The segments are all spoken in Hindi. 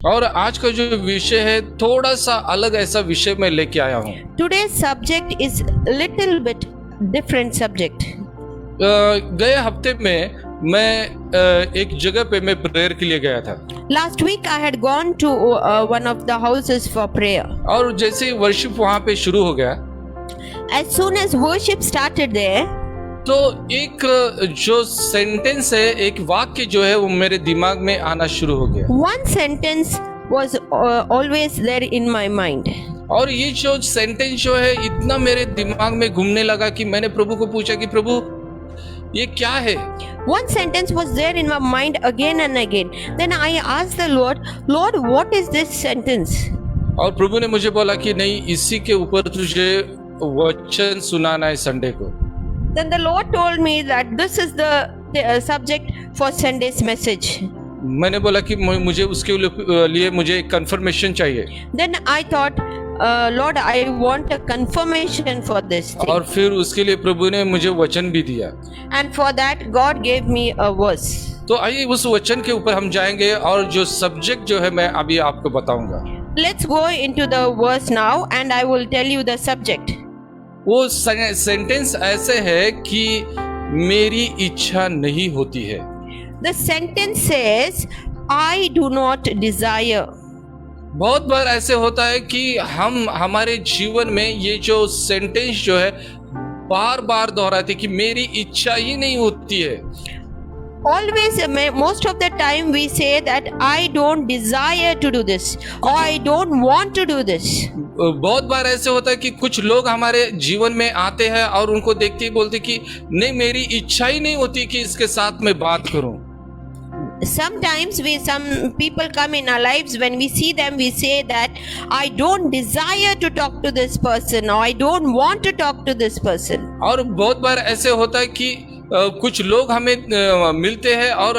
और आज का जो विषय है थोड़ा सा अलग ऐसा विषय मैं लेके आया हूँ। Today's subject is little bit different subject. गए हफ्ते में मैं एक जगह पे मैं प्रेयर के लिए गया था। Last week I had gone to one of the houses for prayer. और जैसे ही वर्शिप वहाँ पे शुरू हो गया As soon as worship started there, तो एक जो सेंटेंस है, एक वाक्य जो है वो मेरे दिमाग में आना शुरू हो गया। one sentence was always there in my mind. और ये जो सेंटेंस जो है इतना मेरे दिमाग में घूमने लगा कि मैंने प्रभु को पूछा कि प्रभु ये क्या है। One sentence was there in my mind again and again. Then I asked the Lord, Lord, what is this sentence? और प्रभु ने मुझे बोला कि नहीं, इसी के ऊपर तुझे वचन सुनाना है संडे को। Then the Lord told me that this is the subject for Sunday's message. मैंने बोला कि मुझे उसके लिए मुझे एक कंफर्मेशन चाहिए। Then I thought, Lord, I want a confirmation for this thing. और फिर उसके लिए प्रभु ने मुझे वचन भी दिया। And for that, God gave me a verse. तो आइए उस वचन के ऊपर हम जाएंगे और जो सब्जेक्ट जो है मैं अभी आपको बताऊंगा। Let's go into the verse now and I will tell you the subject. वो सेंटेंस ऐसे है कि मेरी इच्छा नहीं होती है। The sentence says, I do not desire. बहुत बार ऐसे होता है कि हम हमारे जीवन में ये जो सेंटेंस जो है बार बार दोहराते कि मेरी इच्छा ही नहीं होती है। Always, most of the time we say that I don't desire to do this or I don't want to do this. बहुत बार ऐसे होता है कि कुछ लोग हमारे जीवन में आते हैं और उनको देखते ही बोलते कि नहीं, मेरी इच्छा ही नहीं होती कि इसके साथ मैं बात करूं। Sometimes some people come in our lives, when we see them we say that I don't desire to talk to this person or I don't want to talk to this person. और बहुत बार ऐसे होता है कि कुछ लोग हमें मिलते हैं और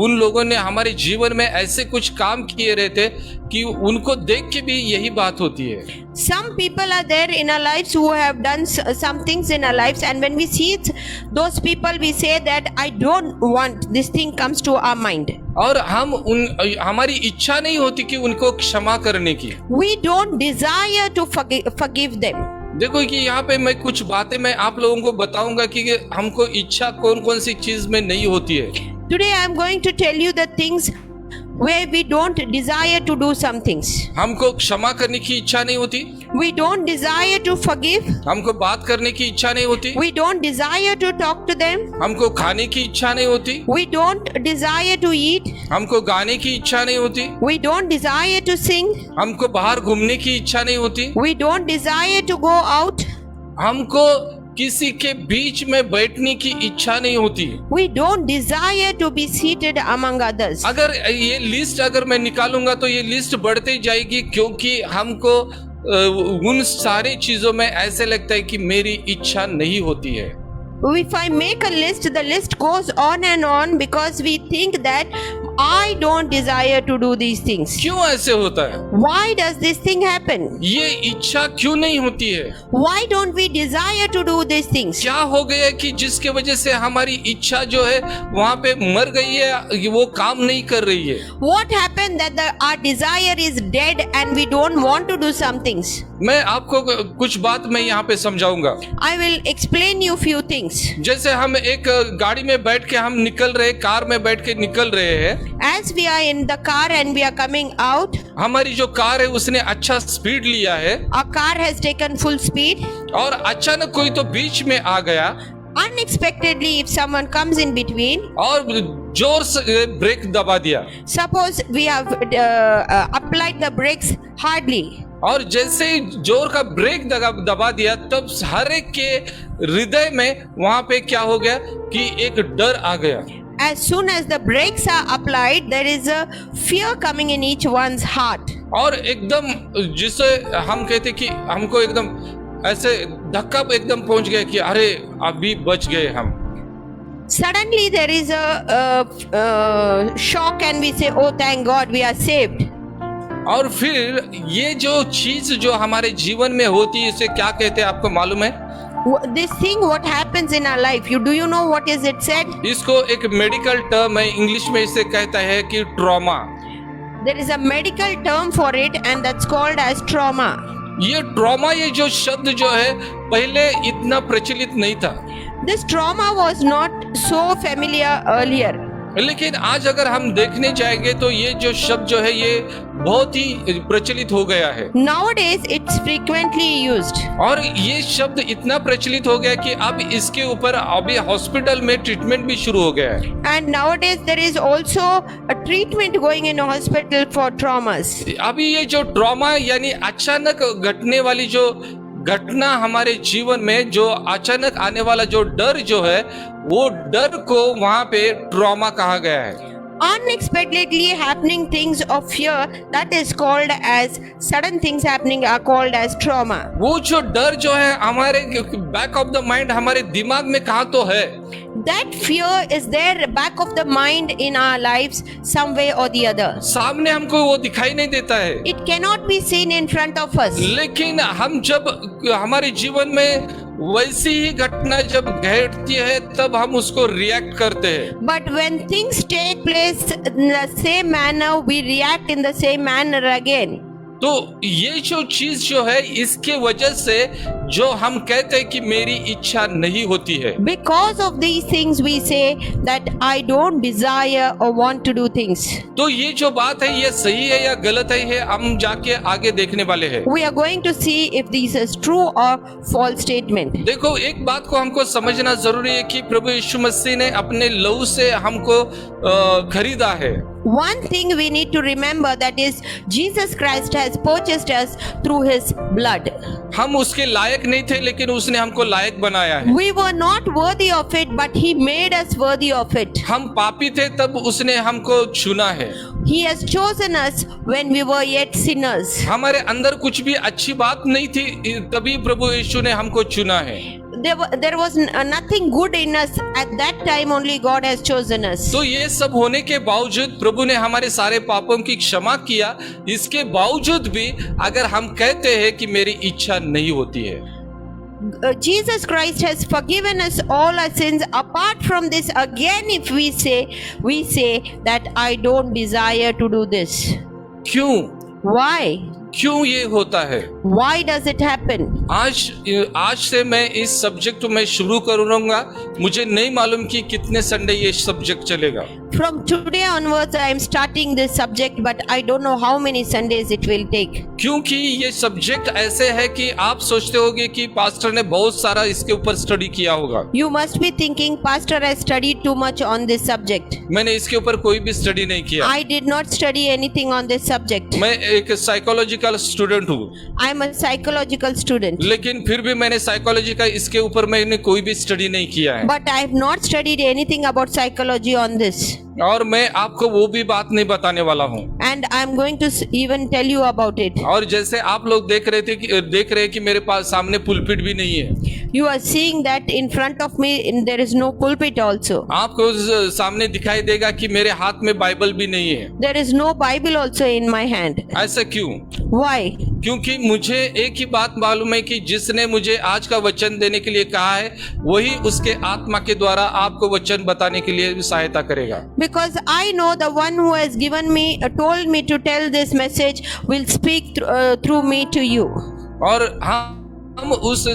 उन लोगों ने हमारे जीवन में ऐसे कुछ काम किए रहते कि उनको देख के भी यही बात होती है। Some people are there in our lives who have done some things in our lives, and when we see those people we say that I don't want, this thing comes to our mind. और हमारी इच्छा नहीं होती कि उनको क्षमा करने की। We don't desire to forgive them. देखो कि यहाँ पे मैं कुछ बातें मैं आप लोगों को बताऊंगा कि हमको इच्छा कौन कौन सी चीज में नहीं होती है। Today I am going to tell you the things where we don't desire to do some things. हमको क्षमा करने की इच्छा नहीं होती। We don't desire to forgive. हमको बात करने की इच्छा नहीं होती। We don't desire to talk to them. हमको खाने की इच्छा नहीं होती। We don't desire to eat. हमको गाने की इच्छा नहीं होती। We don't desire to sing. हमको बाहर घूमने की इच्छा नहीं होती। We don't desire to go out. हमको किसी के बीच में बैठने की इच्छा नहीं होती। We don't desire to be seated among others. अगर ये लिस्ट अगर मैं निकालूंगा तो ये लिस्ट बढ़ती जाएगी, क्योंकि हमको उन सारी चीजों में ऐसे लगता है कि मेरी इच्छा नहीं होती है। If I make a list, the list goes on and on because we think that I don't desire to do these things. क्यों ऐसे होता है? Why does this thing happen? ये इच्छा क्यों नहीं होती है? Why don't we desire to do these things? क्या हो गया कि जिसके वजह से हमारी इच्छा जो है वहाँ पे मर गई है, वो काम नहीं कर रही है? What happened that our desire is dead and we don't want to do some things? मैं आपको कुछ बात मैं यहाँ पे समझाऊंगा। I will explain you few things. जैसे हम एक गाड़ी में बैठ के हम निकल रहे, कार में बैठ के निकल रहे हैं। As we are in the car and we are coming out, हमारी जो कार है उसने अच्छा स्पीड लिया है। our car has taken full speed. और अचानक कोई तो बीच में आ गया। Unexpectedly, if someone comes in between, और जोर से ब्रेक दबा दिया। suppose we have applied the brakes hardly. और जैसे ही जोर का ब्रेक दबा दिया तब हर एक के हृदय में वहां पे क्या हो गया कि एक डर आ गया। As soon as the brakes are applied, there is a fear coming in each one's heart. और एकदम जिसे हम कहते कि हमको एकदम ऐसे धक्का एकदम पहुंच गया कि अरे अभी बच गए हम। Suddenly there is a shock and we say, oh thank God we are saved. और फिर ये जो चीज जो हमारे जीवन में होती है इसे क्या कहते हैं आपको मालूम है? This thing what happens in our life, do you know what is it said? इसको एक मेडिकल टर्म है, इंग्लिश में इसे कहता है कि trauma. There is a medical term for it, and that's called as trauma. ये ट्रॉमा, ये जो शब्द जो है पहले इतना प्रचलित नहीं था, This trauma was not so familiar earlier. लेकिन आज अगर हम देखने जाएंगे तो ये जो शब्द जो है ये बहुत ही प्रचलित हो गया है। Nowadays, it's frequently used. और ये शब्द इतना प्रचलित हो गया कि अब इसके ऊपर अभी हॉस्पिटल में ट्रीटमेंट भी शुरू हो गया है। And nowadays, there is also a treatment going in a hospital for traumas. अभी ये जो ट्रॉमा यानी अचानक घटने वाली जो घटना हमारे जीवन में, जो अचानक आने वाला जो डर जो है, वो डर को वहां पे ट्रॉमा कहा गया है। Unexpectedly happening things of fear, that is called as sudden things happening, are called as trauma. वो जो डर जो है हमारे बैक ऑफ द माइंड, हमारे दिमाग में कहाँ तो है, That fear is there back of the mind in our lives some way or the other. सामने हमको वो दिखाई नहीं देता है, It cannot be seen in front of us. लेकिन हम जब हमारे जीवन में वैसी ही घटना जब घटती है तब हम उसको रिएक्ट करते हैं। But when things take place in the same manner, we react in the same manner again. तो ये जो चीज जो है, इसके वजह से जो हम कहते हैं कि मेरी इच्छा नहीं होती है, Because of these things, we say that I don't desire or want to do things. तो ये जो बात है ये सही है या गलत है, ये हम जाके आगे देखने वाले हैं। We are going to see if this is true or false statement. देखो, एक बात को हमको समझना जरूरी है कि प्रभु यीशु मसीह ने अपने लहू से हमको खरीदा है। One thing we need to remember, that is Jesus Christ has purchased us through his blood. हम उसके लायक नहीं थे, लेकिन उसने हमको लायक बनाया है। We were not worthy of it, but he made us worthy of it. हम पापी थे, तब उसने हमको चुना है। He has chosen us when we were yet sinners. हमारे अंदर कुछ भी अच्छी बात नहीं थी, तभी प्रभु यीशु ने हमको चुना है। There was nothing good in us at that time, only God has chosen us. तो ये सब होने के बावजूद प्रभु ने हमारे सारे पापों की क्षमा किया। इसके बावजूद भी अगर हम कहते हैं कि मेरी इच्छा नहीं होती है, Jesus Christ has forgiven us all our sins. Apart from this, again, if we say that I don't desire to do this. क्यों? Why? क्यों ये होता है? Why does it happen? आज से मैं इस सब्जेक्ट को मैं शुरू करूंगा। मुझे नहीं मालूम कि कितने संडे ये सब्जेक्ट चलेगा। From today onwards, I am starting this subject, but I don't know how many Sundays it will take. क्योंकि ये सब्जेक्ट ऐसे है कि आप सोचते होगे कि पास्टर ने बहुत सारा इसके ऊपर स्टडी किया होगा। You must be thinking, Pastor has studied too much on this subject. मैंने इसके ऊपर कोई भी स्टडी नहीं किया। I did not study anything on this subject. मैं एक साइकोलॉजिकल स्टूडेंट हूँ, I am a psychological student. लेकिन फिर भी मैंने साइकोलॉजी का इसके ऊपर मैंने कोई भी स्टडी नहीं किया है। But I have not studied anything about psychology on this. और मैं आपको वो भी बात नहीं बताने वाला हूँ। And I am going to even tell you about it. और जैसे आप लोग देख रहे हैं कि मेरे पास सामने पुलपिट भी नहीं है। You are seeing that in front of me there is no pulpit also. आपको सामने दिखाई देगा कि मेरे हाथ में बाइबल भी नहीं है। There is no Bible also in my hand. ऐसा क्यों? Why? क्योंकि मुझे एक ही बात मालूम है कि जिसने मुझे आज का वचन देने के लिए कहा है, वही उसके आत्मा के द्वारा आपको वचन बताने के लिए सहायता करेगा। Because I know the one who has given me, told me to tell this message, will speak through me to you. और हम उस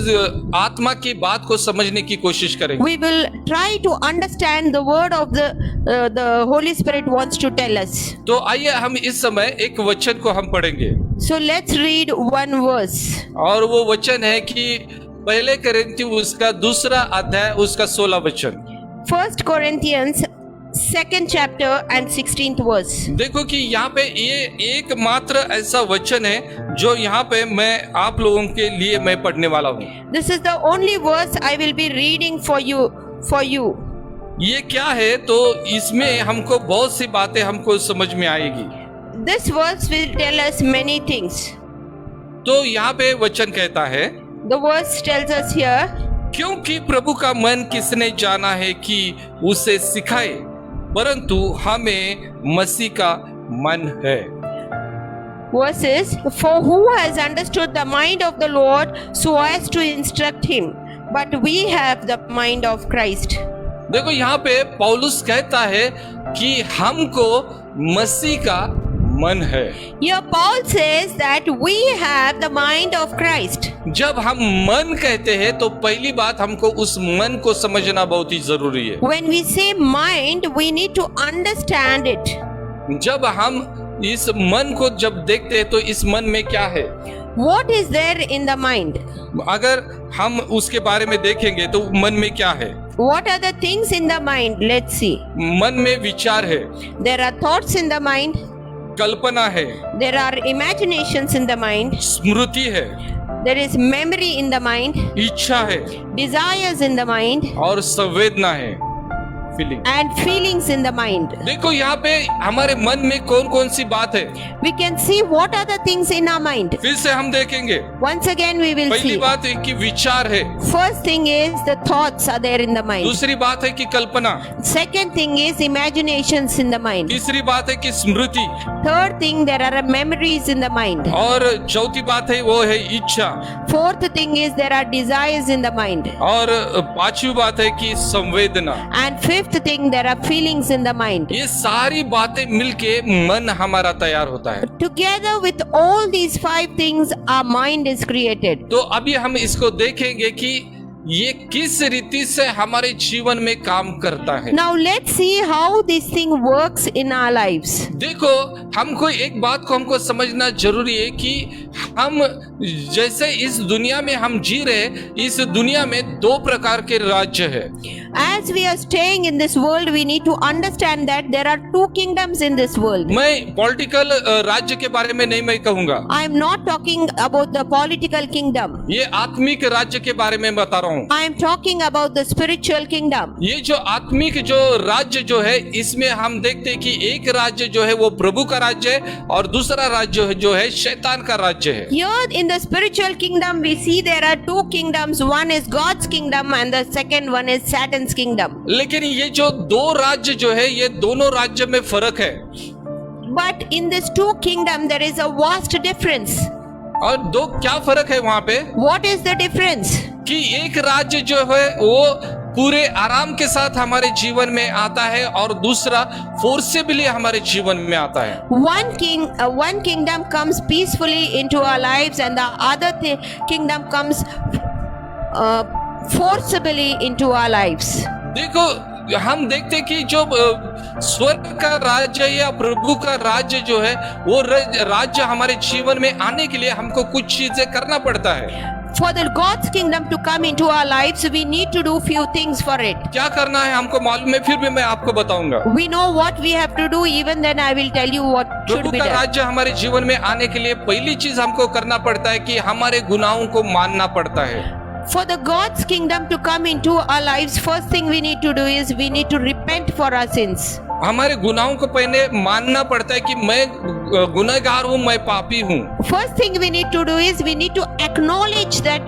आत्मा की बात को समझने की कोशिश करेंगे। We will try to understand the word of the Holy Spirit wants to tell us. तो आइए हम इस समय एक वचन को हम पढ़ेंगे। So let's read one verse. और वो वचन है कि पहले कोरिन्थी उसका 2 अध्याय उसका 16 वचन। 1 Corinthians 2nd chapter and 16th verse. देखो कि यहाँ पे ये एकमात्र ऐसा वचन है जो यहाँ पे मैं आप लोगों के लिए मैं पढ़ने वाला हूँ। This is the only verse I will be reading for you. ये क्या है? तो इसमें हमको बहुत सी बातें हमको समझ में आएगी। This verse will tell us many things. तो यहाँ पे वचन कहता है, The verse tells us here, क्योंकि प्रभु का मन किसने जाना है कि उसे सिखाए, परंतु हमें मसीह का मन है। verses, For who has understood the mind of the Lord so as to instruct him? But we have the mind of Christ. देखो यहाँ पे पौलुस कहता है कि हमको मसीह का मन है। Here Paul says that we have the mind of Christ. जब हम मन कहते हैं तो पहली बात हमको उस मन को समझना बहुत ही जरूरी है। When we say mind, we need to understand it. जब हम इस मन को जब देखते हैं तो इस मन में क्या है, What is there in the mind? अगर हम उसके बारे में देखेंगे तो मन में क्या है। What are the things in the mind? Let's see. मन में विचार है, There are thoughts in the mind. कल्पना है, There are imaginations in the mind. स्मृति है, There is memory in the mind. इच्छा है Desires in the mind. और संवेदना है, feeling. And feelings in the mind. देखो यहाँ पे हमारे मन में कौन कौन सी बात है, We can see what are the things in our mind. फिर से हम देखेंगे। Once again we will पहली see. बात है कि विचार है, First thing is the thoughts are there in the mind. दूसरी बात है कि कल्पना, Second thing is imaginations in the mind. तीसरी बात है कि स्मृति, Third thing, there are memories in the mind. और चौथी बात है वो है इच्छा, Fourth thing is there are desires in the mind. और पांचवी बात है कि संवेदना। And fifth thing, there are feelings in the mind. ये सारी बातें मिलके मन हमारा तैयार होता है। Together with all these 5 things, our mind is created. तो अभी हम इसको देखेंगे कि ये किस रीति से हमारे जीवन में काम करता है। Now let's see how this thing works in our lives. देखो, हमको एक बात को हमको समझना जरूरी है कि हम जैसे इस दुनिया में हम जी रहे, इस दुनिया में 2 प्रकार के राज्य है। As we are staying in this world, we need to understand that there are 2 kingdoms in this world. मैं पॉलिटिकल राज्य के बारे में नहीं मैं कहूंगा, I am not talking about the political kingdom. ये आत्मिक राज्य के बारे में बता रहा हूँ। I am talking about the spiritual kingdom. ये जो आत्मिक जो राज्य जो है, इसमें हम देखते हैं कि एक राज्य जो है वो प्रभु का राज्य है और दूसरा राज्य जो है शैतान का राज्य है। Here in the spiritual kingdom, we see there are 2 kingdoms. One is God's kingdom and the second one is Satan's kingdom. लेकिन ये जो 2 राज्य जो है, ये दोनों राज्य में फर्क है। But in these 2 kingdoms, there is a vast difference. और 2 क्या फर्क है वहाँ पे, What is the difference? कि एक राज्य जो है वो पूरे आराम के साथ हमारे जीवन में आता है और दूसरा फोर्सेबली हमारे जीवन में आता है। One kingdom comes peacefully into our lives and the other kingdom comes forcibly into our lives. देखो, हम देखते हैं कि जो स्वर्ग का राज्य या प्रभु का राज्य जो है, वो राज्य हमारे जीवन में आने के लिए हमको कुछ चीजें करना पड़ता है। For the God's kingdom to come into our lives, we need to do few things for it. क्या करना है हमको मालूम है, फिर भी मैं आपको बताऊंगा। We know what we have to do, even then I will tell you what should Prabhu be का done. राज्य हमारे जीवन में आने के लिए पहली चीज हमको करना पड़ता है कि हमारे गुनाहों को मानना पड़ता है। For the God's kingdom to come into our lives, first thing we need to do is we need to repent for our sins. हमारे गुनाहों को पहले मानना पड़ता है कि मैं गुनहगार हूँ, मैं पापी हूँ। First thing we need to do is we need to acknowledge that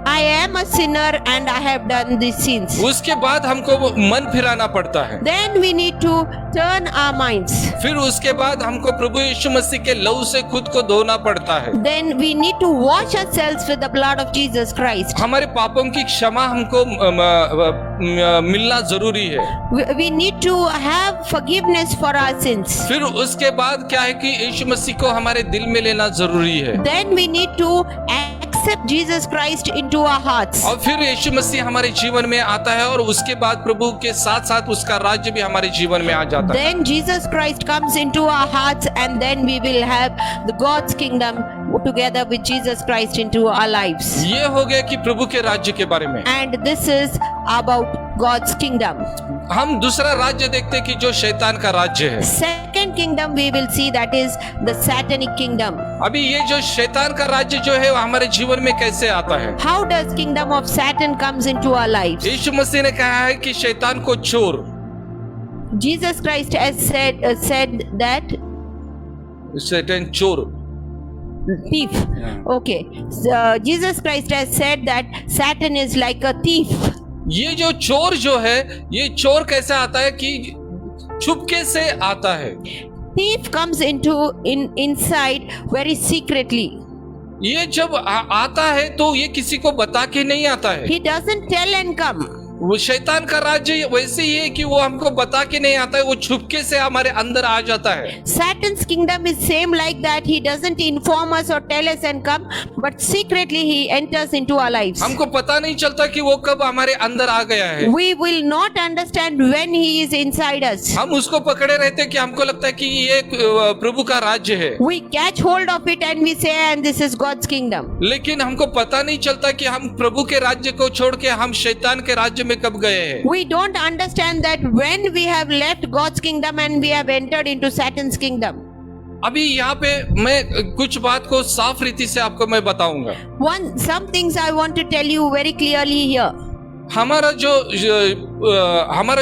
I am a sinner and I have done these sins. उसके बाद हमको वो मन फिराना पड़ता है। Then we need to turn our minds. फिर उसके बाद हमको प्रभु यीशु मसीह के लहू से खुद को धोना पड़ता है। Then we need to wash ourselves with the blood of Jesus Christ. हमारे पापों की क्षमा हमको मिलना जरूरी है। We need to have forgiveness for our sins. फिर उसके बाद क्या है कि यीशु मसीह को हमारे दिल में लेना जरूरी है। Then we need to accept Jesus Christ into our hearts. और फिर यीशु मसीह हमारे जीवन में आता है और उसके बाद प्रभु के साथ साथ उसका राज्य भी हमारे जीवन में आ जाता है। Then Jesus Christ comes into our hearts and then we will have the God's kingdom together with Jesus Christ into our lives. ये हो गया कि प्रभु के राज्य के बारे में। And this is about God's kingdom. हम दूसरा राज्य देखते हैं कि जो शैतान का राज्य है। Second kingdom we will see, that is the Satanic kingdom. अभी ये जो शैतान का राज्य जो है वो हमारे जीवन में कैसे आता है? How does kingdom of Satan comes into our lives? यीशु मसीह ने कहा है कि शैतान को चोर, Jesus Christ has said that शैतान चोर, thief. Okay. Jesus Christ has said that Satan is like a thief. ये जो चोर जो है, ये चोर कैसे आता है कि छुपके से आता है। Thief comes inside very secretly. ये जब आता है तो ये किसी को बता के नहीं आता है। He doesn't tell and come. वो शैतान का राज्य वैसे ही है कि वो हमको बता के नहीं आता है, वो छुपके से हमारे अंदर आ जाता है। Satan's kingdom is same like that. He doesn't inform us or tell us and come, but secretly he enters into our lives. हमको पता नहीं चलता कि वो कब हमारे अंदर आ गया है। We will not understand when he is inside us. हम उसको पकड़े रहते कि हमको लगता है कि ये प्रभु का राज्य है, We catch hold of it and we say, and this is God's kingdom. लेकिन हमको पता नहीं चलता कि हम प्रभु के राज्य को छोड़ के हम शैतान के राज्य में कब गए हैं। We don't understand that when we have left God's kingdom and we have entered into Satan's kingdom. अभी यहाँ पे मैं कुछ बात को साफ रीति से आपको मैं बताऊंगा। Some things I want to tell you very clearly here. हमारा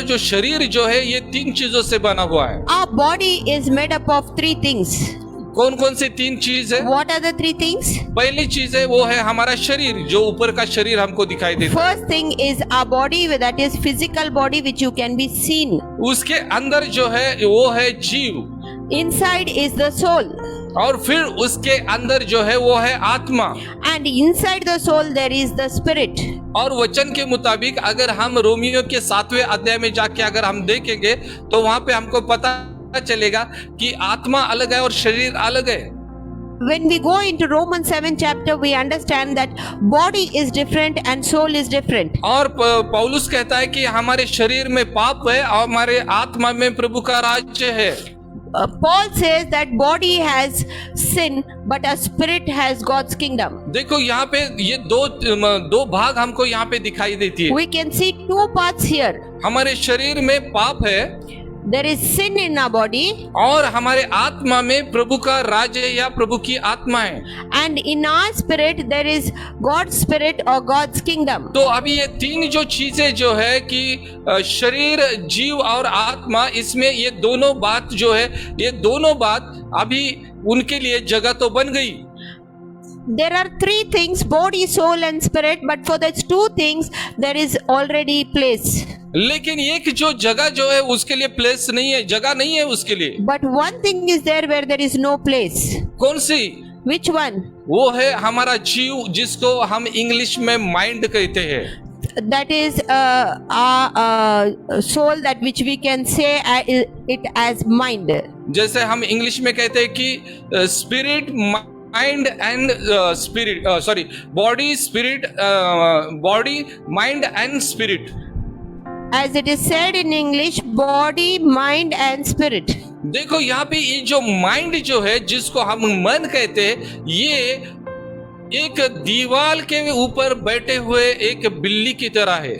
जो शरीर जो है ये 3 चीजों से बना हुआ है। Our body is made up of 3 things. कौन कौन सी 3 चीज है? What are the 3 things? पहली चीज है वो है हमारा शरीर, जो ऊपर का शरीर हमको दिखाई देता है। First thing is our body, that is physical body which you can be seen. उसके अंदर जो है वो है जीव, Inside is the soul. और फिर उसके अंदर जो है वो है आत्मा। And inside the soul there is the spirit. और वचन के मुताबिक अगर हम रोमियो के 7वें अध्याय में जाके अगर हम देखेंगे तो वहां पे हमको पता चलेगा कि आत्मा अलग है और शरीर अलग है। When we go into Romans 7 chapter, we understand that body is different and soul is different. और पौलुस कहता है कि हमारे शरीर में पाप है और हमारे आत्मा में प्रभु का राज्य है। Paul says that body has sin, but a spirit has God's kingdom. देखो यहाँ पे ये दो भाग हमको यहाँ पे दिखाई देती है। We can see 2 parts here. हमारे शरीर में पाप है, There is sin in our body, और हमारे आत्मा में प्रभु का राज्य या प्रभु की आत्मा है। and in our spirit there is God's spirit or God's kingdom. तो अभी ये 3 जो चीजें जो है कि शरीर, जीव और आत्मा, इसमें ये दोनों बात जो है, ये दोनों बात अभी उनके लिए जगह तो बन गई। There are 3 things, body, soul and spirit, but for these 2 things there is already place. लेकिन एक जो जगह जो है उसके लिए प्लेस नहीं है, जगह नहीं है उसके लिए। But one thing is there where there is no place. कौन सी? Which one? वो है हमारा जीव, जिसको हम इंग्लिश में माइंड कहते हैं। That is our soul, that which we can say it as mind. जैसे हम इंग्लिश में कहते हैं कि spirit, mind and spirit, sorry, body, spirit, body, mind and spirit. As it is said in English, body, mind and spirit. देखो यहाँ पे ये जो माइंड जो है, जिसको हम मन कहते हैं, ये एक दीवार के ऊपर बैठे हुए एक बिल्ली की तरह है।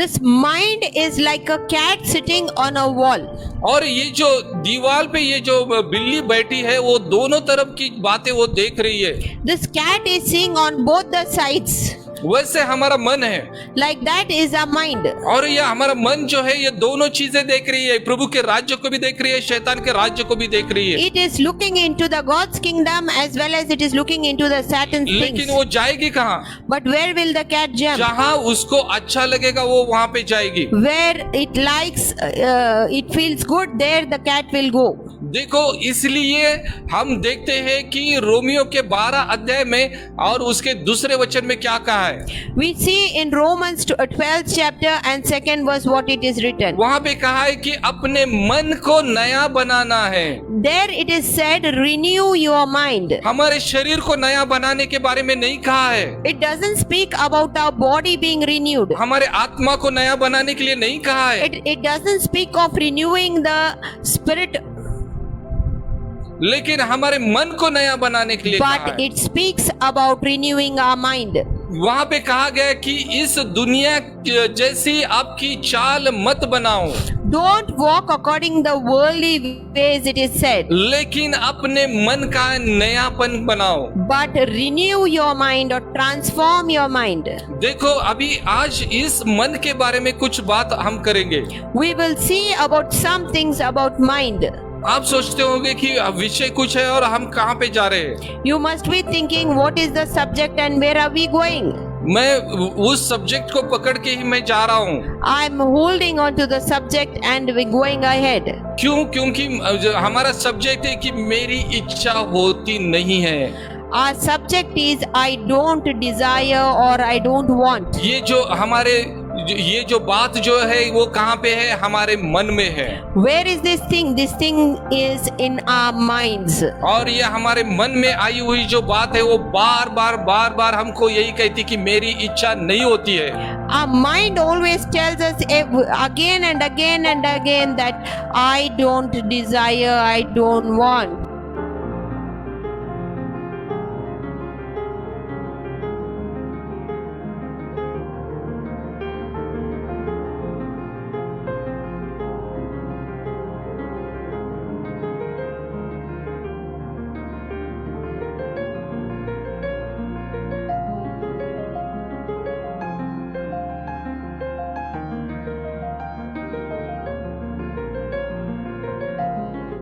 This mind is like a cat sitting on a wall. और ये जो दीवार पे ये जो बिल्ली बैठी है, वो दोनों तरफ की बातें वो देख रही है। This cat is seeing on both the sides. वैसे हमारा मन है, Like that is our mind. और ये हमारा मन जो है ये दोनों चीजें देख रही है, प्रभु के राज्य को भी देख रही है, शैतान के राज्य को भी देख रही है। It is looking into the God's kingdom as well as it is looking into the Satan's लेकिन things. वो जाएगी कहाँ? But where will the cat jump? जहाँ उसको अच्छा लगेगा वो वहां पे जाएगी। Where it likes, it feels good, there the cat will go. देखो, इसलिए हम देखते हैं कि रोमियो के 12 अध्याय में और उसके दूसरे वचन में क्या कहा है। We see in Romans 12th chapter and 2nd verse what it is written. वहां पे कहा है कि अपने मन को नया बनाना है। There it is said, renew your mind. हमारे शरीर को नया बनाने के बारे में नहीं कहा है। It doesn't speak about our body being renewed. हमारे आत्मा को नया बनाने के लिए नहीं कहा है। It doesn't speak of renewing the spirit, लेकिन हमारे मन को नया बनाने के लिए कहा but है। it speaks about renewing our mind. वहां पे कहा गया कि इस दुनिया जैसी आपकी चाल मत बनाओ। Don't walk according the worldly ways, it is said, लेकिन अपने मन का नयापन बनाओ। but renew your mind or transform your mind. देखो, अभी आज इस मन के बारे में कुछ बात हम करेंगे। We will see about some things about mind. आप सोचते होंगे कि विषय कुछ है और हम कहाँ पे जा रहे हैं। You must be thinking what is the subject and where are we going? मैं उस सब्जेक्ट को पकड़ के ही मैं जा रहा हूँ। I am holding on to the subject and we going ahead. क्यों? क्योंकि हमारा सब्जेक्ट है कि मेरी इच्छा होती नहीं है। Our subject is I don't desire or I don't want. ये जो हमारे ये जो बात जो है वो कहाँ पे है? हमारे मन में है। Where is this thing? This thing is in our minds. और ये हमारे मन में आई हुई जो बात है वो बार बार हमको यही कहती कि मेरी इच्छा नहीं होती है। Our mind always tells us again and again and again that I don't desire, I don't want.